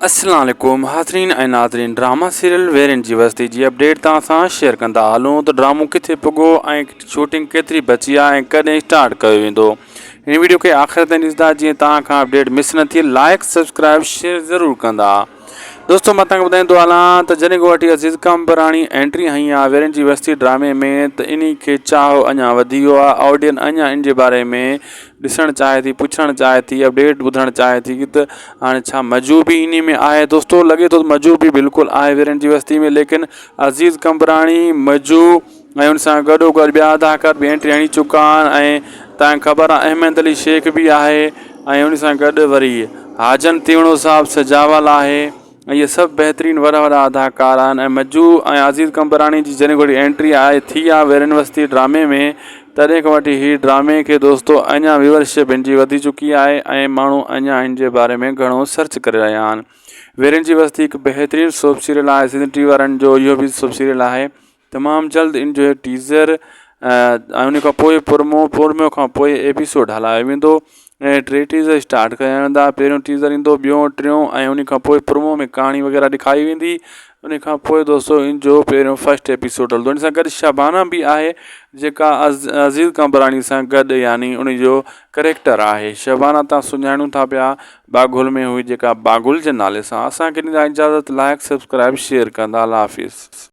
अस्सलाम वालेकुम हाज़रीन ऐं नाज़रीन। ड्रामा सीरियल वेरनि जी वस्ती जी अपडेट तव्हां सां शेयर कंदा हलूं त ड्रामो किथे पुॻो ऐं शूटिंग केतिरी बची आहे ऐं कॾहिं स्टार्ट कयो वेंदो। हिन वीडियो खे आख़िर ताईं ॾिसंदा जीअं तव्हां खां अपडेट मिस न थिए। लाइक सब्सक्राइब शेयर ज़रूरु कंदा। दोस्तों मां तव्हांखे ॿुधाईंदो हलां त जॾहिं खां वठी अज़ीज़ कंबराणी एंट्री हई आहे वेरनि जी वस्ती ड्रामे में त इन खे चाहो अञा वधी वियो आहे। ऑडियंस अञा इन जे बारे में ॾिसणु चाहे थी, पुछणु चाहे थी, अपडेट ॿुधणु चाहे थी त हाणे छा मजू बि इन में आहे। दोस्तों लॻे थो मजू बि बिल्कुलु आहे वेरनि जी वस्ती में, लेकिन अज़ीज़ कंबराणी मजू ऐं उन सां गॾोगॾु ॿिया अदाकार बि एंट्री हणी चुका आहिनि ऐं तव्हांखे ख़बर आहे अहमद अली शेख बि आहे ऐं उन सां गॾु वरी हाजन तिवणो साहब सजावल आहे ऐं इहे सभु बहितरीनु वॾा वॾा अदाकार आहिनि। ऐं मजू ऐं अज़ीज़ कंबराणी जी जॾहिं खां एंट्री आहे थी आहे वेरनि वस्ती ड्रामे में तॾहिं खां वठी हीअ ड्रामे खे दोस्तों अञा व्यूअरशिप हिन जी वधी चुकी आहे ऐं माण्हू अञा हिन जे बारे में घणो सर्च करे रहिया आहिनि। वेरनि जी वस्ती हिकु बहितरीनु सोप सीरियल आहे। सीज़न 3 वारनि जो इहो बि सोप सीरियल आहे। तमामु जल्द इन जो टीज़र ऐं उन खां पोइ प्रोमो खां पोइ एपिसोड हलायो वेंदो ऐं 3 टीज़र स्टार्ट कया वेंदा। पहिरियों टीज़र ईंदो, ॿियों टियों ऐं उन खां पोइ प्रोमो में कहाणी वग़ैरह ॾेखारी वेंदी। उन खां पोइ दोस्तों इन जो पहिरियों फर्स्ट एपिसोड हलंदो। इन सां गॾु शबाना बि आहे जेका अज़ीज़ कंबराणी सां गॾु यानी उन जो करेक्टर आहे। शबाना तव्हां सुञाणूं था पिया बागुल में हुई जेका बागुल जे नाले सां। असांखे ॾींदा इजाज़त, लाइक सब्सक्राइब शेयर कंदा। अल्लाह हाफ़िज़।